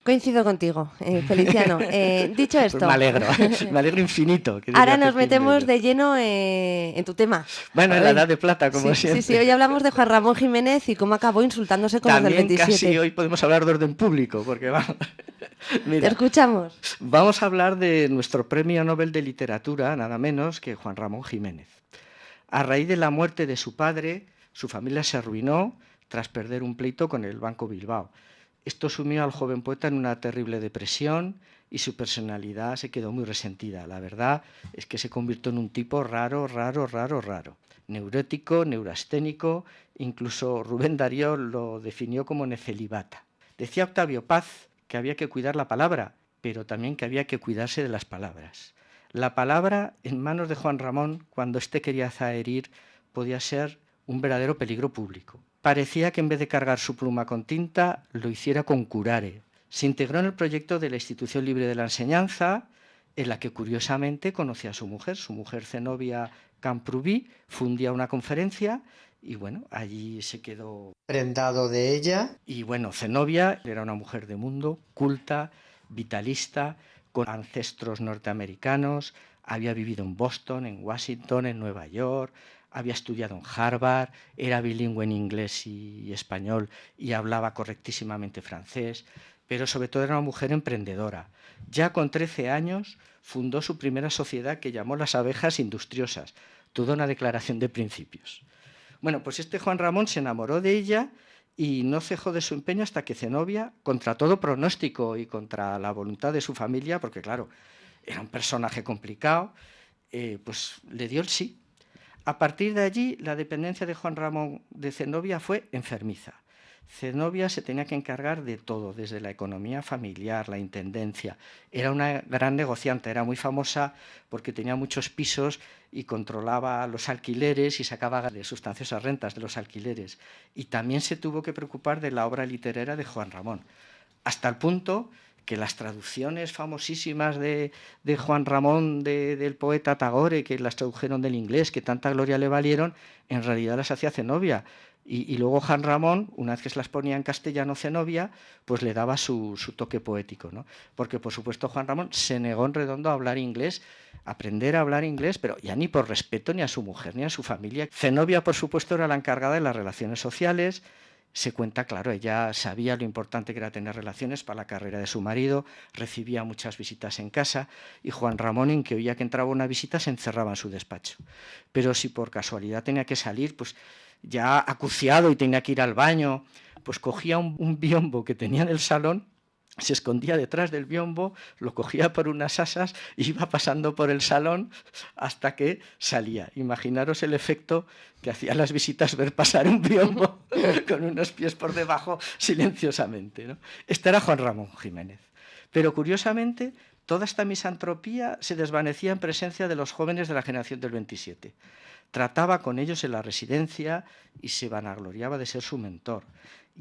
Coincido contigo, Feliciano. Dicho esto, Pues me alegro infinito. Ahora nos metemos de lleno en tu tema. Bueno, en la Edad de Plata, como siempre. Sí, hoy hablamos de Juan Ramón Jiménez y cómo acabó insultándose con También los del 27. Casi hoy podemos hablar de orden público, porque vamos. Mira, te escuchamos. Vamos a hablar de nuestro premio Nobel de Literatura, nada menos que Juan Ramón Jiménez. A raíz de la muerte de su padre, su familia se arruinó tras perder un pleito con el Banco Bilbao. Esto sumió al joven poeta en una terrible depresión y su personalidad se quedó muy resentida. La verdad es que se convirtió en un tipo raro. Neurótico, neurasténico, incluso Rubén Darío lo definió como nefelibata. Decía Octavio Paz que había que cuidar la palabra, pero también que había que cuidarse de las palabras. La palabra en manos de Juan Ramón, cuando éste quería zaherir, podía ser un verdadero peligro público. Parecía que en vez de cargar su pluma con tinta, lo hiciera con curare. Se integró en el proyecto de la Institución Libre de la Enseñanza, en la que curiosamente conocía a su mujer Zenobia Camprubí, fundía una conferencia y bueno, allí se quedó prendado de ella. Y bueno, Zenobia era una mujer de mundo, culta, vitalista, con ancestros norteamericanos, había vivido en Boston, en Washington, en Nueva York, había estudiado en Harvard, era bilingüe en inglés y español y hablaba correctísimamente francés, pero sobre todo era una mujer emprendedora. Ya con 13 años fundó su primera sociedad que llamó Las Abejas Industriosas, toda una declaración de principios. Bueno, pues este Juan Ramón se enamoró de ella y no cejó de su empeño hasta que Zenobia, contra todo pronóstico y contra la voluntad de su familia, porque claro, era un personaje complicado, pues le dio el sí. A partir de allí, la dependencia de Juan Ramón de Zenobia fue enfermiza. Zenobia se tenía que encargar de todo, desde la economía familiar, la intendencia. Era una gran negociante, era muy famosa porque tenía muchos pisos y controlaba los alquileres y sacaba de sustanciosas rentas de los alquileres. Y también se tuvo que preocupar de la obra literaria de Juan Ramón, hasta el punto que las traducciones famosísimas de Juan Ramón del poeta Tagore, que las tradujeron del inglés, que tanta gloria le valieron, en realidad las hacía Zenobia. Y luego Juan Ramón, una vez que se las ponía en castellano Zenobia, pues le daba su toque poético, ¿no? Porque, por supuesto, Juan Ramón se negó en redondo a hablar inglés, a aprender a hablar inglés, pero ya ni por respeto ni a su mujer ni a su familia. Zenobia, por supuesto, era la encargada de las relaciones sociales. Se cuenta, claro, ella sabía lo importante que era tener relaciones para la carrera de su marido, recibía muchas visitas en casa y Juan Ramón, en que oía que entraba una visita, se encerraba en su despacho. Pero si por casualidad tenía que salir, pues ya acuciado y tenía que ir al baño, pues cogía un biombo que tenía en el salón, se escondía detrás del biombo, lo cogía por unas asas y iba pasando por el salón hasta que salía. Imaginaros el efecto que hacían las visitas ver pasar un biombo con unos pies por debajo silenciosamente, ¿no? Este era Juan Ramón Jiménez. Pero curiosamente, toda esta misantropía se desvanecía en presencia de los jóvenes de la generación del 27. Trataba con ellos en la residencia y se vanagloriaba de ser su mentor.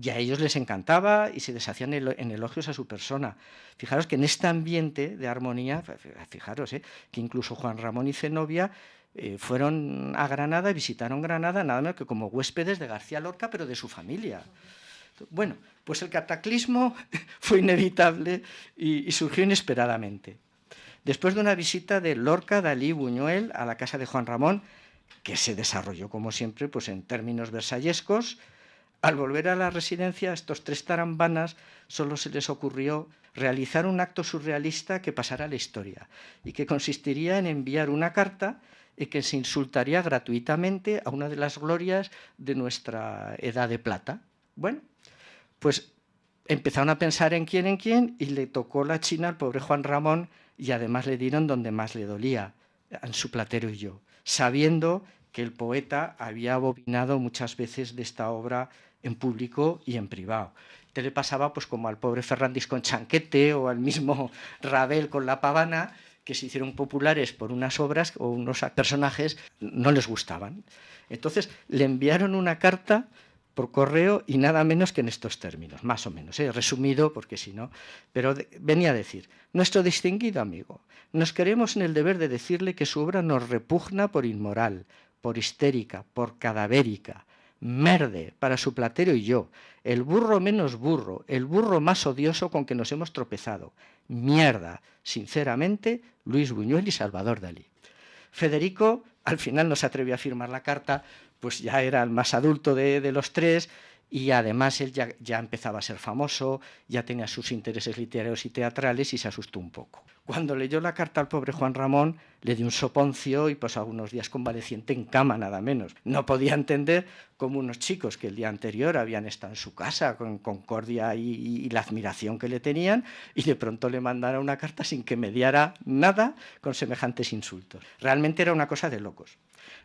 Y a ellos les encantaba y se deshacían en elogios a su persona. Fijaros que en este ambiente de armonía, fijaros que incluso Juan Ramón y Zenobia fueron a Granada y visitaron Granada nada menos que como huéspedes de García Lorca, pero de su familia. Bueno, pues el cataclismo fue inevitable y surgió inesperadamente. Después de una visita de Lorca, Dalí y Buñuel a la casa de Juan Ramón, que se desarrolló, como siempre, pues en términos versallescos, al volver a la residencia, a estos tres tarambanas solo se les ocurrió realizar un acto surrealista que pasará a la historia y que consistiría en enviar una carta y que se insultaría gratuitamente a una de las glorias de nuestra Edad de Plata. Bueno, pues empezaron a pensar en quién y le tocó la china al pobre Juan Ramón y además le dieron donde más le dolía, en su Platero y yo, sabiendo que el poeta había abominado muchas veces de esta obra en público y en privado. Te le pasaba pues como al pobre Ferrandis con Chanquete o al mismo Rabel con La Pavana, que se hicieron populares por unas obras o unos personajes no les gustaban. Entonces le enviaron una carta por correo y nada menos que en estos términos, más o menos, resumido porque si no, pero venía a decir: nuestro distinguido amigo, nos queremos en el deber de decirle que su obra nos repugna por inmoral, por histérica, por cadavérica. Merde para su platero y yo, el burro menos burro, el burro más odioso con que nos hemos tropezado. Mierda, sinceramente, Luis Buñuel y Salvador Dalí. Federico al final no se atrevió a firmar la carta, pues ya era el más adulto de los tres, y además él ya empezaba a ser famoso, ya tenía sus intereses literarios y teatrales y se asustó un poco. Cuando leyó la carta al pobre Juan Ramón, le dio un soponcio y pasó algunos días convaleciente en cama, nada menos. No podía entender cómo unos chicos que el día anterior habían estado en su casa con concordia y la admiración que le tenían, y de pronto le mandaron una carta sin que mediara nada con semejantes insultos. Realmente era una cosa de locos.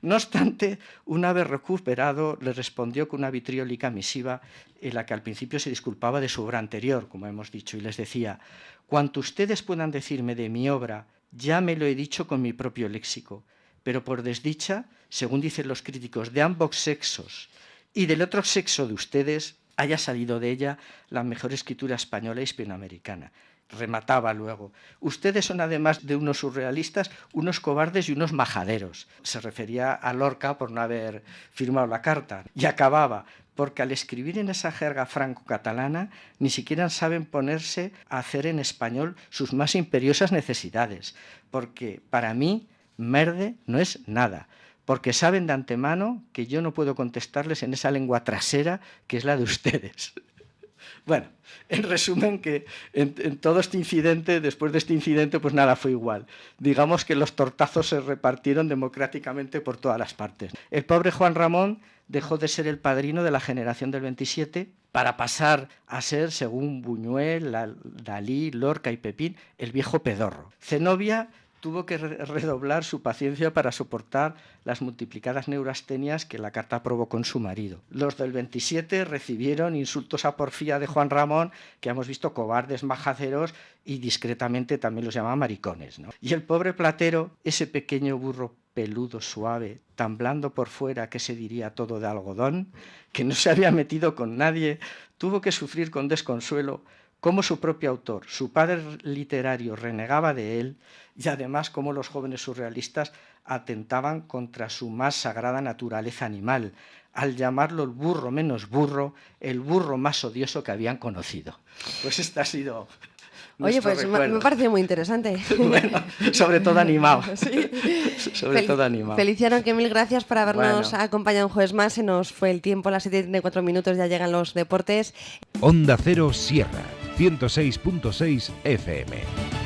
No obstante, una vez recuperado, le respondió con una vitriólica misiva en la que al principio se disculpaba de su obra anterior, como hemos dicho, y les decía: cuanto ustedes puedan decirme de mi obra, ya me lo he dicho con mi propio léxico, pero por desdicha, según dicen los críticos de ambos sexos y del otro sexo de ustedes, haya salido de ella la mejor escritura española e hispanoamericana. Remataba luego: ustedes son, además de unos surrealistas, unos cobardes y unos majaderos. Se refería a Lorca por no haber firmado la carta. Y acababa: porque al escribir en esa jerga franco-catalana ni siquiera saben ponerse a hacer en español sus más imperiosas necesidades, porque para mí merde no es nada, porque saben de antemano que yo no puedo contestarles en esa lengua trasera que es la de ustedes. Bueno, en resumen, que en todo este incidente, después de este incidente, pues nada fue igual. Digamos que los tortazos se repartieron democráticamente por todas las partes. El pobre Juan Ramón dejó de ser el padrino de la generación del 27 para pasar a ser, según Buñuel, Dalí, Lorca y Pepín, el viejo pedorro. Zenobia tuvo que redoblar su paciencia para soportar las multiplicadas neurastenias que la carta provocó en su marido. Los del 27 recibieron insultos a porfía de Juan Ramón, que hemos visto cobardes, majaderos, y discretamente también los llamaba maricones, ¿no? Y el pobre platero, ese pequeño burro peludo, suave, tan blando por fuera que se diría todo de algodón, que no se había metido con nadie, tuvo que sufrir con desconsuelo cómo su propio autor, su padre literario, renegaba de él, y además cómo los jóvenes surrealistas atentaban contra su más sagrada naturaleza animal, al llamarlo el burro menos burro, el burro más odioso que habían conocido. Pues esta ha sido... Oye, pues me parece muy interesante. Bueno, sobre todo animado. Sí. Sobre todo animado. Feliciano, que mil gracias por habernos acompañado un jueves más. Se nos fue el tiempo, a las 7:34, ya llegan los deportes. Onda Cero Sierra, 106.6 FM.